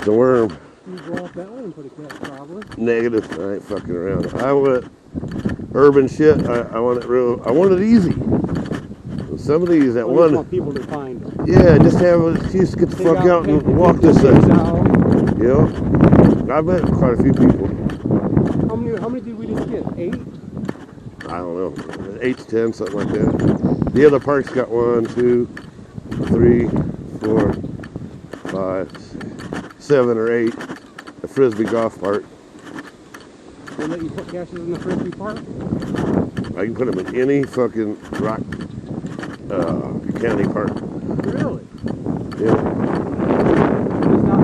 The worm. You go off that one and put a catch, probably. Negative. I ain't fucking around. I want urban shit. I want it real. I want it easy. Some of these at one. Want people to find them. Yeah, just have an excuse to get the fuck out and walk this thing. Yeah. I met quite a few people. How many did we just get? 8? I don't know. 8 to 10, something like that. The other park's got 1, 2, 3, 4, 5, 7 or 8. The frisbee golf park. They let you put caches in the frisbee park? I can put them in any fucking rock county park. Really? Yeah. It's not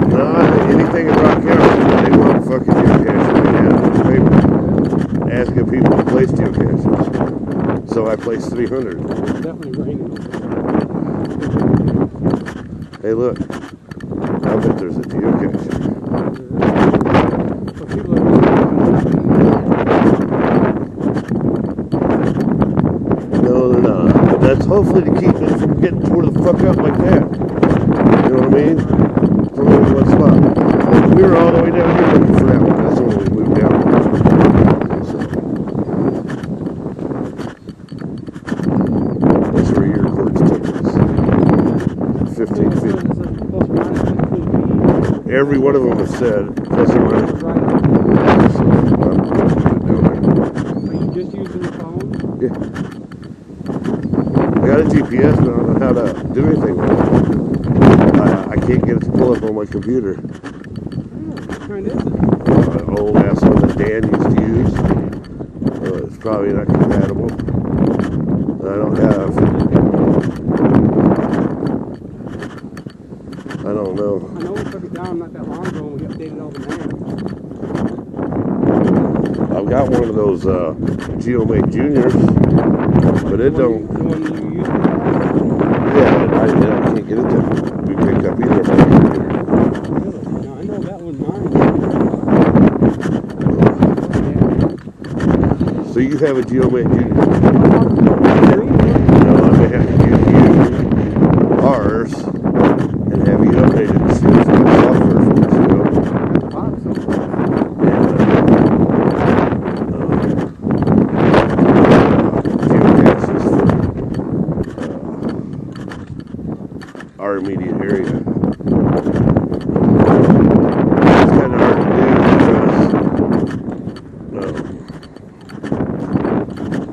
No, anything in Rock County, they want fucking geocaches. They have paper asking people to place geocaches. So I placed 300. It's definitely raining. Hey, look. I bet there's a geocache. No, they're not. That's hopefully to keep it from getting tore the fuck up like that. You know what I mean? From only one spot. We were all the way down here looking for that one. That's when we moved down. So. That's where your cords took us. 15 feet. Every one of them has said plus or minus. So I'm down there. Are you just using your phone? Yeah. I got a GPS, but I don't know how to do anything with it. I can't get it to pull up on my computer. What kind is it? An old ass one that Dan used to use. It's probably not compatible. I don't have. I don't know. I know we took it down not that long ago and we updated all the maps. I've got one of those GeoMate Juniors, but it don't. The one you used? Yeah, I can't get it to be picked up either on my computer. Really? No, I know that one mine. So you have a GeoMate Junior? Green? No, I may have to give you ours and have you updated to see if the software for it, you know? Geocaches for our immediate area. It's kind of hard to do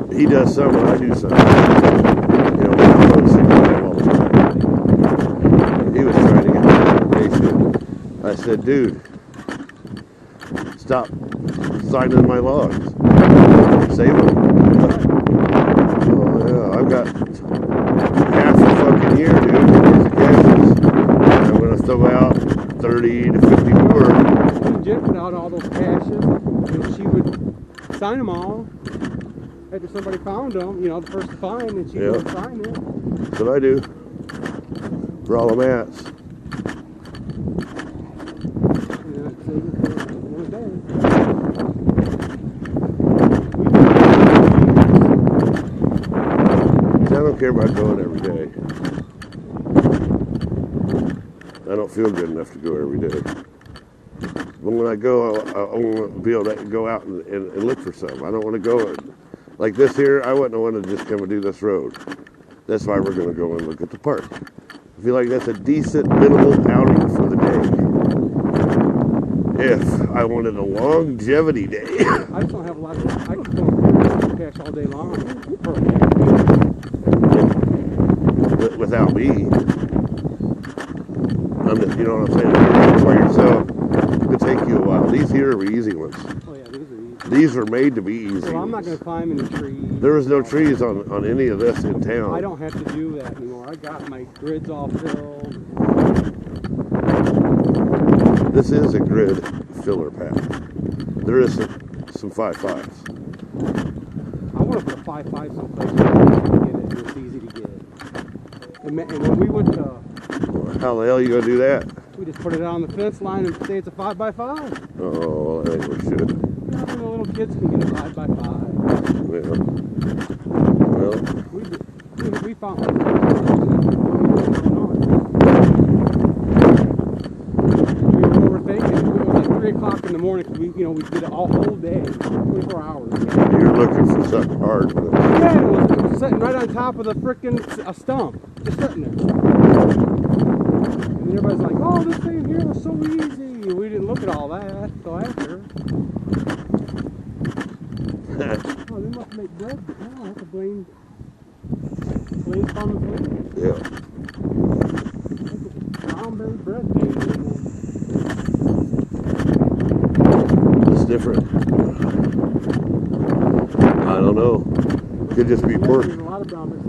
because he does some and I do some. You know, I'm on the same time all the time. He was trying to get my information. I said, dude, stop signing my logs. Save them. Oh, yeah, I've got half a fucking year, dude, with these caches. I'm going to throw out 30 to 50 more. Jim put out all those caches and she would sign them all after somebody found them, you know, the first to find, and she would sign it. That's what I do for all the mats. I don't care about going every day. I don't feel good enough to go every day. But when I go, I want to be able to go out and look for some. I don't want to go like this here. I wouldn't want to just come and do this road. That's why we're going to go and look at the park. I feel like that's a decent minimal outing for the day. If I wanted a longevity day. I just don't have a lot of, I can go and cache all day long. Without me. I'm just, you know what I'm saying? By yourself, it could take you a while. These here are easy ones. Oh yeah, these are easy. These are made to be easy. So I'm not going to climb any trees. There is no trees on any of this in town. I don't have to do that anymore. I got my grids all filled. This is a grid filler path. There is some 5.5s. I want to put a 5.5 someplace where I can get it. It's easy to get. And when we went to... How the hell are you going to do that? We just put it on the fence line and say it's a 5x5. Oh, I think we should. Yeah, the little kids can get a 5x5. Yeah. Well, We found morning because we did it all whole day, 24 hours. You're looking for something hard. Yeah, it was sitting right on top of the frickin' a stump, just sitting there. And everybody's like, "Oh, this thing here was so easy." We didn't look at all that until after. Oh, they must make bread. Oh, I have to blame Farm and Fleet. Yeah. Brownberry bread thing. It's different. I don't know. Could just be pork. There's a lot of brownberries.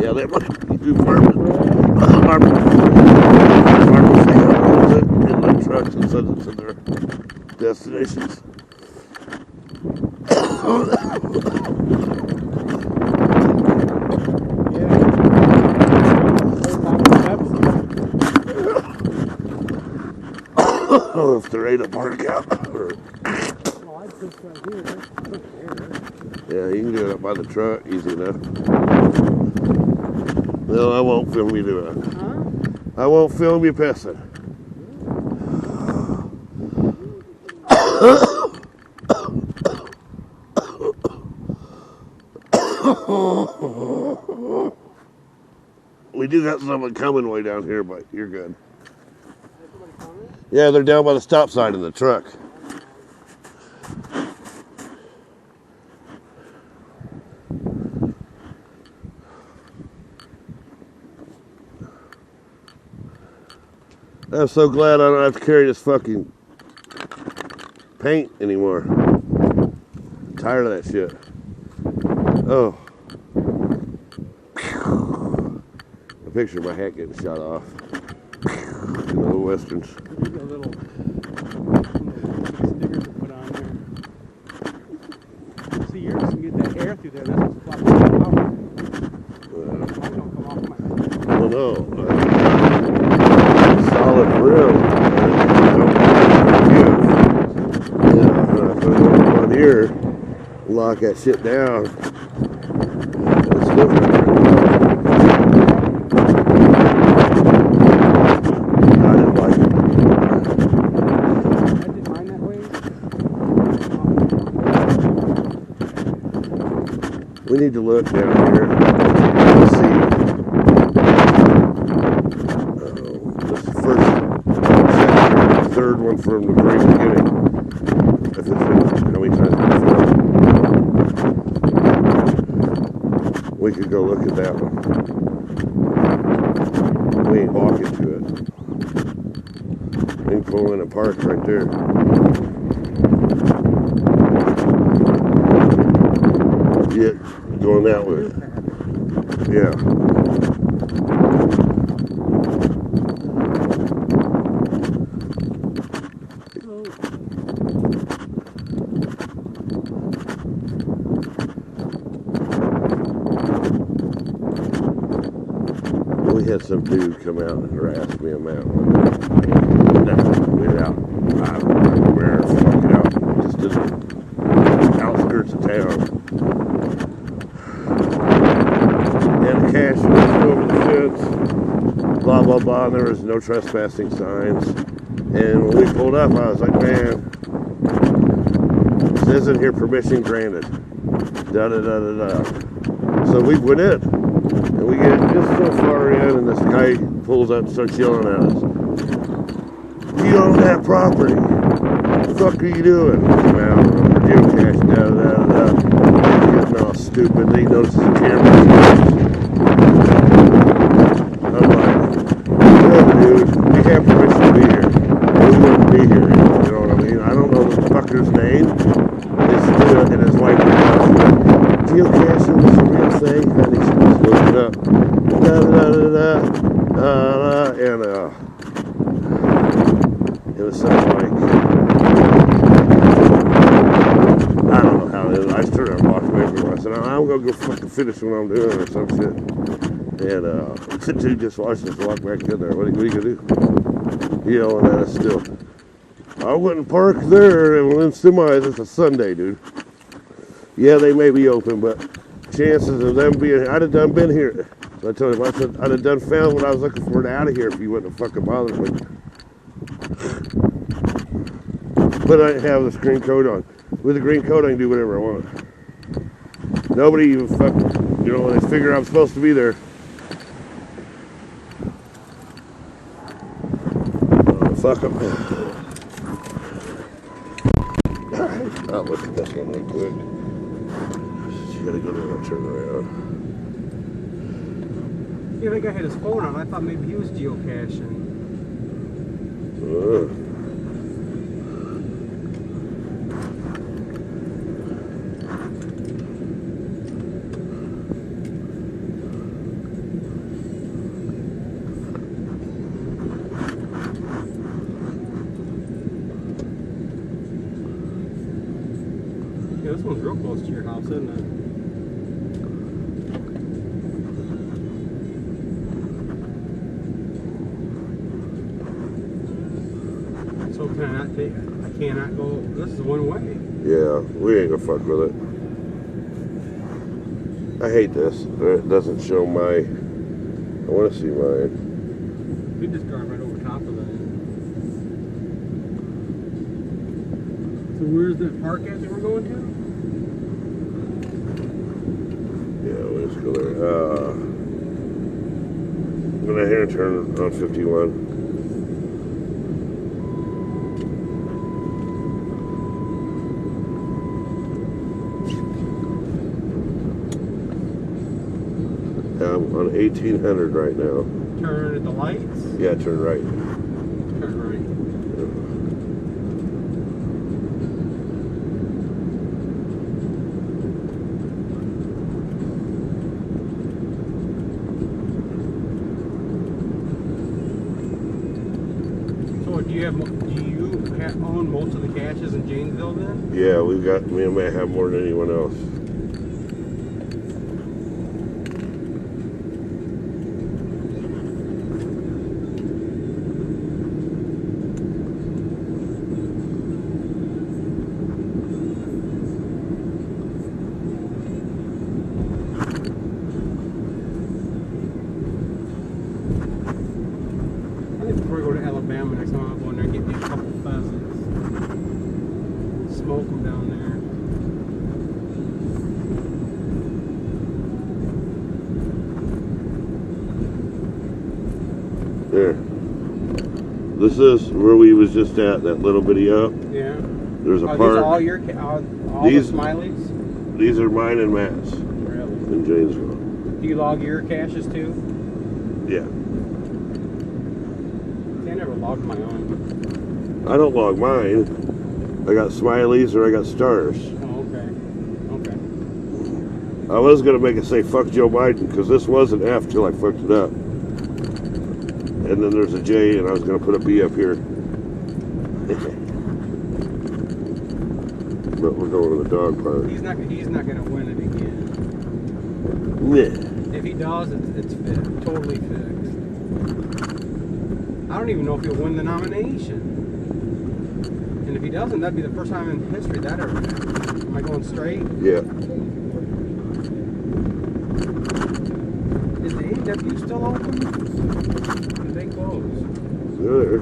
Yeah, they might do farmers it in the trucks and send it to their destinations. Oh, if they're ready to park out. Yeah, you can do it up by the truck, easy enough. No, I won't film you doing it. Huh? I won't film you pissing. We do got someone coming way down here, but you're good. Yeah, they're down by the stop sign in the truck. I'm so glad I don't have to carry this fucking paint anymore. I'm tired of that shit. Oh. A picture of my hat getting shot off. You know, the westerns. Maybe a little stickers to put on there. See, yours can get that air through there. That's what's blocking the power. Mine don't come off my head. Well, no. Solid rim. Yeah, put it on here, lock that shit down. It's different. I didn't like it. I didn't mind that way. We need to look down here. Let's see. This is the first, second, third one from the very beginning. If it's how many times before. We could go look at that one. We ain't walking to it. We can pull in a park right there. Yeah, going that way. Yeah. We had some dude come out and harass me on that one. Went out, I don't remember where, fucking out, just in the outskirts of town. And the cash was over the fence, blah, blah, blah, and there was no trespassing signs. And when we pulled up, I was like, man, this isn't here, permission granted. Da da da da da. So we went in. And we get just so far in, and this guy pulls up and starts yelling at us. You own that property. What the fuck are you doing? Come out, we're geocaching, da da da da. He's getting all stupid. Then he notices the camera. I'm like, look, dude, we have permission to be here. We wouldn't be here. You know what I mean? I don't know the fucker's name. It's Stuart and his wife. Geocaching was a real thing, honey. She just looked it up. Da da da da da. And it was something like, I don't know how it is. I just turned around and walked away from her. I said, I'm gonna go fucking finish what I'm doing or some shit. And the dude just watched us walk back in there. What are you gonna do? Yelling at us still. I wouldn't park there and in semis. It's a Sunday, dude. Yeah, they may be open, but chances of them being, I'd have done been here. I told him, I said, I'd have done found what I was looking for it out of here if you wouldn't have fucking bothered me. But I didn't have this green coat on. With the green coat, I can do whatever I want. Nobody even fucking, you know, when they figure I'm supposed to be there. Oh, fuck them. Alright, I'll look at this one real quick. You gotta go there and turn around. Yeah, that guy had his phone on. I thought maybe he was geocaching. Yeah, this one's real close to your house, isn't it? So can I not take it? I cannot go. This is one way. Yeah, we ain't gonna fuck with it. I hate this. It doesn't show my. I want to see mine. We just drive right over top of that. So where's that park at that we're going to? Yeah, let's go there. I'm gonna here turn on 51. I'm on 1800 right now. Turn at the lights? Yeah, turn right. Turn right. So do you own most of the caches in Janesville then? Yeah, me and Matt have more than anyone else. Before I go to Alabama next time, I'll go in there and get me a couple pheasants. Smoke them down There. This is where we was just at, that little bitty up. there. Yeah. There's a Are park. these all your all These- the smileys? These are mine and Matt's Really? in Janesville. Do you log your caches too? Yeah. See, I never logged my own. I don't log mine. I got smileys or I got stars. Oh, okay. Okay. I was gonna make it say fuck Joe Biden because this was an F till I fucked it up. And then there's a J and I was gonna put a B up here. But we're going to the dog park. He's not gonna win it again. Yeah. If he does, it's fixed. Totally fixed. I don't even know if he'll win the nomination. And if he doesn't, that'd be the first time in history that ever happened. Am I going straight? Yeah. Is the AW still open? Did they close? There.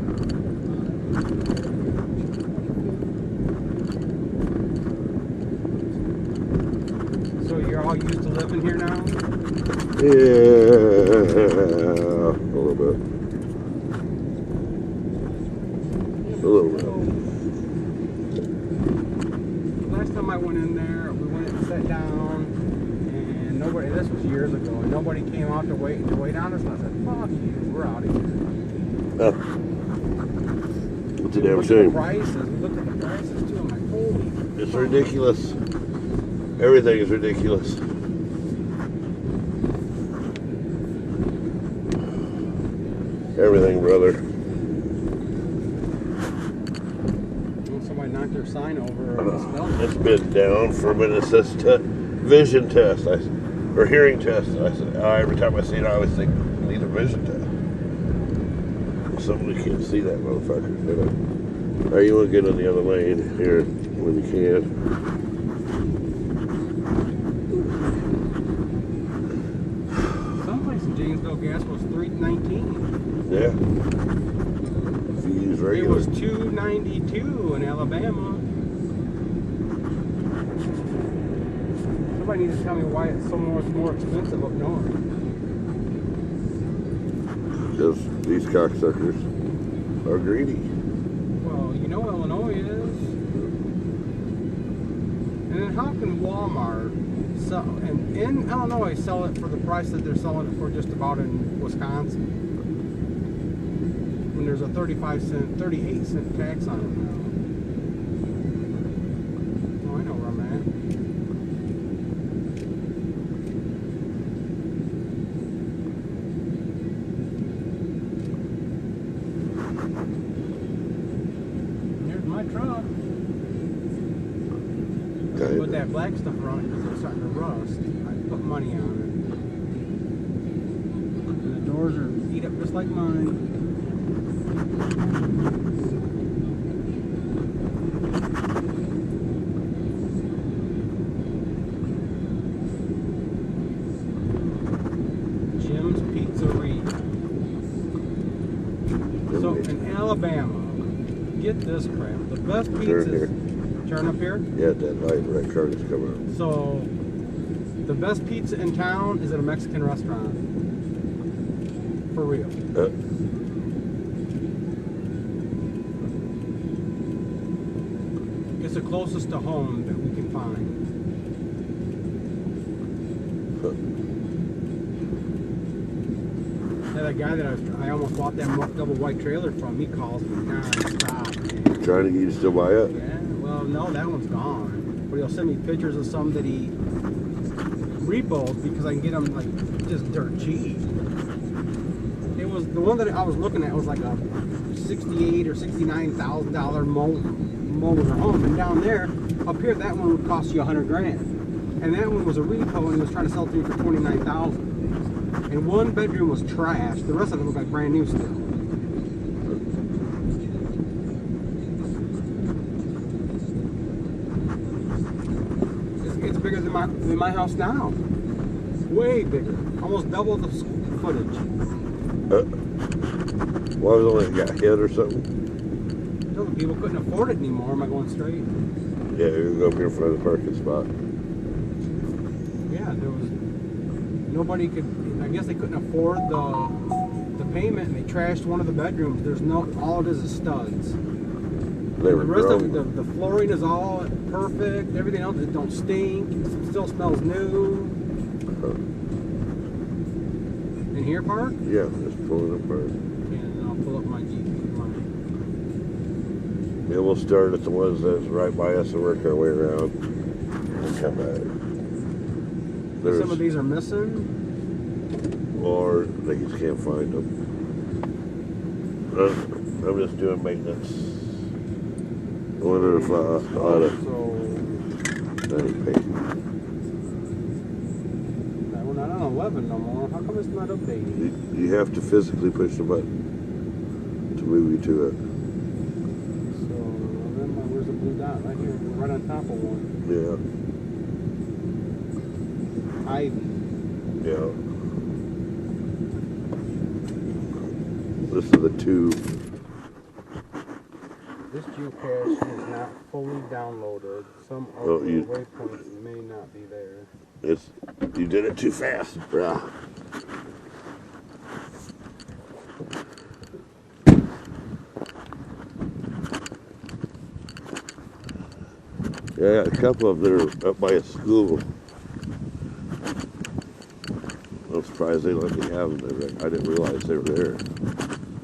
So you're all used to living here now? Yeah. A little bit. A little bit. Last time I went in there, we went and sat down, and nobody, this was years ago, and nobody came out to wait on us, and I said, fuck you, we're out of here. It's a We damn looked at shame. the prices, we looked at the prices too, I'm like, holy. It's ridiculous. Everything is ridiculous. Everything, brother. Somebody knocked their sign over or misspelled it. It's been down for a minute. It says vision test or hearing test. I said, every time I see it, I always think, I need a vision test. Somebody can't see that motherfucker. You know? All right, you want to get on the other lane here when you can. Someplace in Yeah. If you use It regular. was $2.92 in Alabama. Somebody needs to tell me why it's so much more expensive up north. Because these cocksuckers are greedy. Well, you know Illinois is. And then how can Walmart sell, and in Illinois sell it for the price that they're selling it for just about in Wisconsin? When there's a 38-cent tax on it now. Oh, I know where I'm at. There's my truck. Okay. Put that black stuff around it because it's starting to rust. I put money on it. And the doors are beat up just like mine. Jim's Pizzeria. So in Alabama, get this crap. The best pizzas. Turn up here? Yeah, that light red car is coming up. So, the best pizza in town is at a Mexican restaurant. For real. It's the closest to home that we can find. Yeah, that guy that I almost bought that double white trailer from, he calls me non-stop, man. Trying to get you to still buy it? Yeah, well, no, that one's gone. But he'll send me pictures of some that he repos because I can get them like just dirt cheap. It was the one that I was looking at was like a $68,000 or $69,000 mower home, and down there, up here, that one would cost you $100,000, and that one was a repo, and he was trying to sell it to me for $29,000. And one bedroom was trash. The rest of it looked like brand new still. It's bigger than my house now. Way bigger. Almost double the footage. Why was it got hit or something? No, the people couldn't afford it anymore. Am I going straight? Yeah, you're gonna go up here in front of the parking spot. Yeah, there was nobody could. I guess they couldn't afford the payment, and they trashed one of the bedrooms. There's no. All it is studs. They were The rest of grown. it, the flooring is all perfect. Everything else, it don't stink. It still smells new. In here, Park? Yeah, just pull it apart. Yeah, and then I'll pull up my Jeep. Yeah, we'll start at the ones that's right by us and work our way around and come back. Some of these are missing. Or they just can't find them. I'm just doing maintenance. I wonder if I ought to. So, That ain't paid. we're not on 11 no more. How come it's not updating? You have to physically push the button to move you to it. So, then where's the blue dot? Right here. We're right on top of one. Yeah. Ivy. Yeah. This is the two. This geocache is not fully downloaded. Some of Oh, the you- waypoints may not be there. You did it too fast, brah. Yeah, a couple of them that are up by a school. I'm surprised they let me have them there. I didn't realize they were there.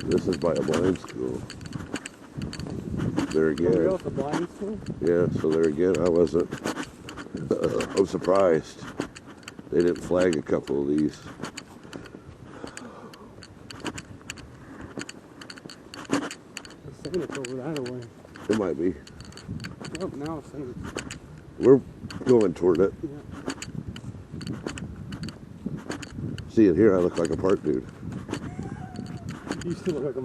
This is by a blind school. There We again. built the blind school? Yeah, so there again, I wasn't. I'm surprised they didn't flag a couple of these. It's saying it's over that way. It might be. Nope, now it's saying We're going toward it. yeah. See it here, I look like a park dude. You still look like a